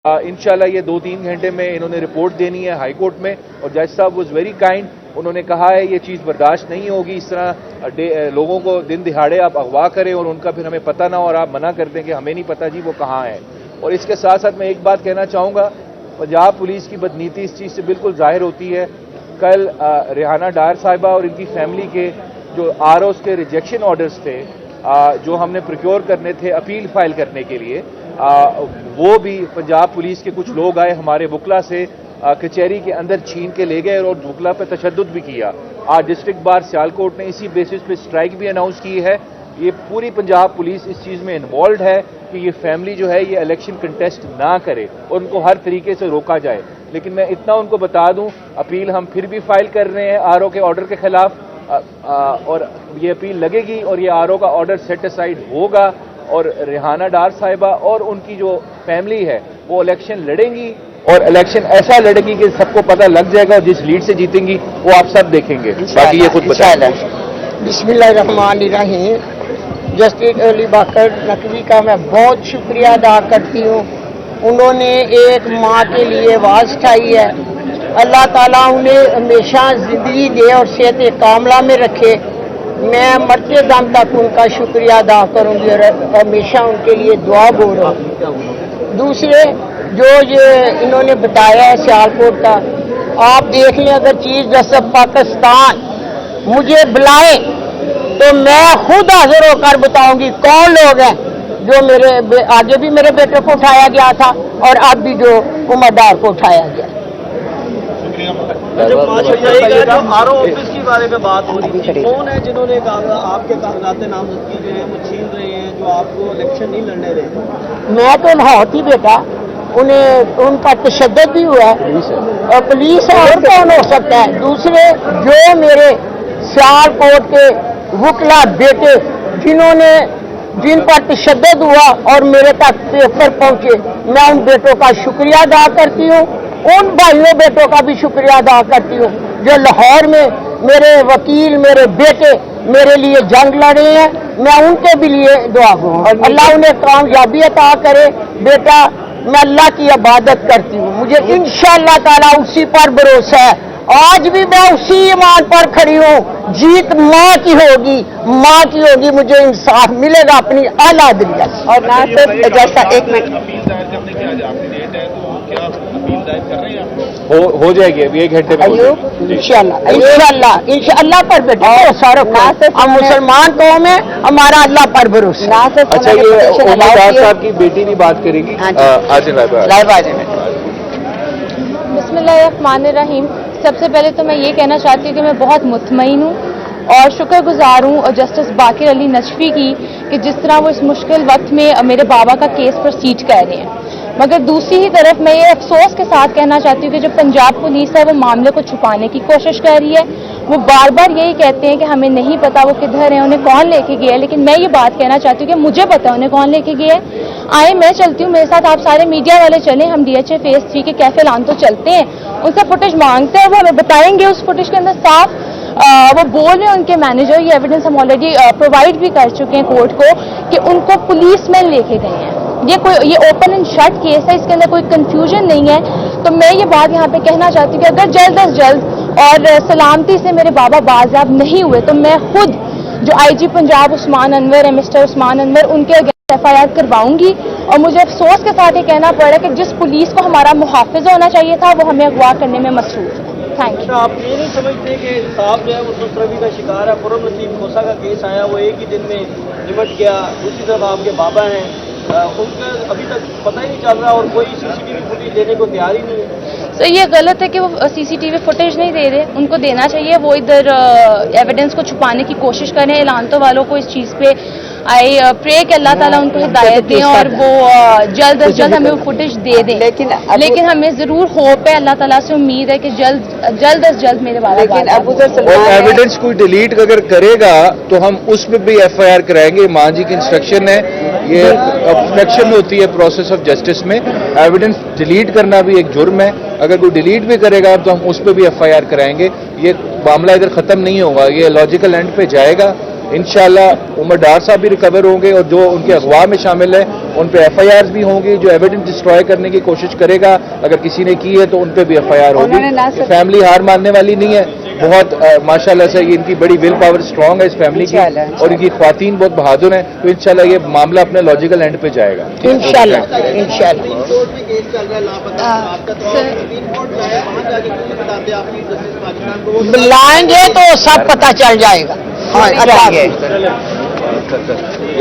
इंशाल्लाह ये 2-3 घंटे में इन्होंने रिपोर्ट देनी है हाई कोर्ट में, और जज साहब वाज वेरी काइंड। उन्होंने कहा है ये चीज़ बर्दाश्त नहीं होगी, इस तरह लोगों को दिन दिहाड़े आप अगवा करें और उनका फिर हमें पता ना हो और आप मना कर दें कि हमें नहीं पता जी वो कहाँ है। और इसके साथ साथ मैं एक बात कहना चाहूँगा, पंजाब पुलिस की बदनीति इस चीज़ से बिल्कुल जाहिर होती है। कल रेहाना डार साहिबा और इनकी फैमिली के जो आरओज़ के रिजेक्शन ऑर्डर्स थे जो हमने प्रोक्योर करने थे अपील फाइल करने के लिए, वो भी पंजाब पुलिस के कुछ लोग आए हमारे वकला से कचहरी के अंदर छीन के ले गए और वकला पर तशद्दुद भी किया। आज डिस्ट्रिक्ट बार सियालकोट ने इसी बेसिस पे स्ट्राइक भी अनाउंस की है। ये पूरी पंजाब पुलिस इस चीज़ में इन्वॉल्व है कि ये फैमिली जो है ये इलेक्शन कंटेस्ट ना करे और उनको हर तरीके से रोका जाए। लेकिन मैं इतना उनको बता दूं, अपील हम फिर भी फाइल कर रहे हैं आरओ के ऑर्डर के खिलाफ, और ये अपील लगेगी और ये आरओ का ऑर्डर सेट असाइड होगा और रेहाना डार साहिबा और उनकी जो फैमिली है वो इलेक्शन लड़ेंगी और इलेक्शन ऐसा लड़ेगी कि सबको पता लग जाएगा और जिस लीड से जीतेंगी वो आप सब देखेंगे। बाकी ये खुद बताएं। बिस्मिल्लाहिर्रहमानिर्रहीम। जस्टिस अली बकर नकवी का मैं बहुत शुक्रिया अदा करती हूँ। उन्होंने एक माँ के लिए आवाज़ उठाई है। अल्लाह ताला उन्हें हमेशा ज़िंदगी दे और सेहत कामला में रखे। मैं मरते दम तक उनका शुक्रिया अदा करूँगी और हमेशा उनके लिए दुआ बोलूँ। दूसरे जो ये इन्होंने बताया है सियालकोट का, आप देख लें, अगर चीफ जस्टिस पाकिस्तान मुझे बुलाए तो मैं खुद हाजिर होकर बताऊंगी कौन लोग हैं जो मेरे आगे भी मेरे बेटे को उठाया गया था और अब भी जो उम्रदार को उठाया गया। जो आरओ ऑफिस के बारे में बात हो रही थी, कौन है जिन्होंने आपके कागजात नामजदगी जो है वो छीन रहे हैं, जो आपको इलेक्शन नहीं लड़ने रहे? मैं तो लाहौर थी बेटा, उन्हें उन पर तशद्दुद भी हुआ है और पुलिस है और कौन हो सकता है। दूसरे जो मेरे सियालकोट के वकला बेटे जिन पर तशद्दुद हुआ और मेरे तक पेपर पहुंचे, मैं उन बेटों का शुक्रिया अदा करती हूँ। उन भाइयों बेटों का भी शुक्रिया अदा करती हूँ जो लाहौर में मेरे वकील मेरे बेटे मेरे लिए जंग लड़े हैं। मैं उनके भी लिए दुआ करूँ, अल्लाह उन्हें कामयाबी अता करे। बेटा, मैं अल्लाह की इबादत करती हूँ, मुझे इंशाअल्लाह ताला उसी पर भरोसा है। आज भी मैं उसी ईमान पर खड़ी हूँ। जीत माँ की होगी, मुझे इंसाफ मिलेगा अपनी आला अदलिया से। और ना सिर्फ जैसा एक मिनट हो जाएगी अभी 1 घंटे में। इंशाअल्लाह पर बेटा हम मुसलमान कौम है, हमारा अल्लाह पर भरोसा। अच्छा, ये उमरदार साहब की बेटी भी बात करेगी। बिस्मिल्लाहिर्रहमानिर्रहीम। सबसे पहले तो मैं ये कहना चाहती हूँ कि मैं बहुत मुतमईन हूँ और शुक्रगुजार हूँ और जस्टिस बाकिर अली नजफी की कि जिस तरह वो इस मुश्किल वक्त में मेरे बाबा का केस प्रोसीड कर रहे हैं। मगर दूसरी ही तरफ मैं ये अफसोस के साथ कहना चाहती हूँ कि जो पंजाब पुलिस है वो मामले को छुपाने की कोशिश कर रही है। वो बार बार यही कहते हैं कि हमें नहीं पता वो किधर है, उन्हें कौन लेके गया है। लेकिन मैं ये बात कहना चाहती हूँ कि मुझे पता है उन्हें कौन लेके गया है। आए मैं चलती हूँ, मेरे साथ आप सारे मीडिया वाले चलें, हम DHA फेज 3 के कैफे लान तो चलते हैं, उनसे फुटेज मांगते हैं, वो हमें बताएंगे। उस फुटेज के अंदर साफ वो बोल रहे हैं उनके मैनेजर, ये एविडेंस हम ऑलरेडी प्रोवाइड भी कर चुके हैं कोर्ट को, कि उनको पुलिसमैन लेके गए हैं। ये ओपन एंड शट केस है, इसके अंदर कोई कंफ्यूजन नहीं है। तो मैं ये बात यहाँ पे कहना चाहती हूँ कि अगर जल्द अज जल्द और सलामती से मेरे बाबा बाजियाब नहीं हुए तो मैं खुद जो IG पंजाब उस्मान अनवर है, मिस्टर उस्मान अनवर, उनके अगेंस्ट FIR करवाऊंगी। और मुझे अफसोस के साथ ये कहना पड़ा कि जिस पुलिस को हमारा मुहाफिज होना चाहिए था वो हमें अगवा करने में मसरूफ है। Thank you. आप ये नहीं समझते कि साहब जो है वो सुस्रवी का शिकार है? पुरम नसीब खोसा का केस आया, वो एक ही दिन में निपट गया। दूसरी तरफ आपके बाबा हैं, उनका अभी तक पता ही नहीं चल रहा और कोई CCTV फुटेज देने को तैयार ही नहीं है। तो ये गलत है कि वो CCTV फुटेज नहीं दे रहे, उनको देना चाहिए। वो इधर एविडेंस को छुपाने की कोशिश करें। एलानतो वालों को इस चीज़ पे आई प्रे कि अल्लाह ताला उनको हिदायत दें और वो जल्द अज जल्द हमें वो फुटेज दे दें। लेकिन हमें ज़रूर होप है, अल्लाह ताला से उम्मीद है कि जल्द अज जल्द मेरे वाला। और एविडेंस कोई डिलीट अगर करेगा तो हम उस पर भी FIR कराएंगे। मां जी की इंस्ट्रक्शन है, ये ऑब्स्ट्रक्शन होती है प्रोसेस ऑफ जस्टिस में। एविडेंस डिलीट करना भी एक जुर्म है, अगर कोई डिलीट भी करेगा तो हम उस पर भी FIR कराएंगे। ये मामला इधर खत्म नहीं होगा, ये लॉजिकल एंड पे जाएगा इंशाल्लाह उमर डार साहब भी रिकवर होंगे और जो उनके अगवा में शामिल है उन पे FIRs भी होंगी। जो एविडेंस डिस्ट्रॉय करने की कोशिश करेगा अगर किसी ने की है तो उन पे भी FIR होगी। फैमिली हार मानने वाली नहीं है, बहुत माशाल्लाह से इनकी बड़ी विल पावर स्ट्रांग है इस फैमिली की, और इनकी ख्वातीन बहुत बहादुर हैं। तो इंशाल्लाह ये मामला अपने लॉजिकल एंड पे जाएगा इंशाल्लाह इंशाल्लाह। कोर्ट में केस चल रहा है लापता आपका, तो सुप्रीम कोर्ट में आया, वहाँ जाके क्यों नहीं बताते आप जस्टिस पाकिस्तान को? बुलाएंगे तो सब पता चल जाएगा। हाँ, अच्छा।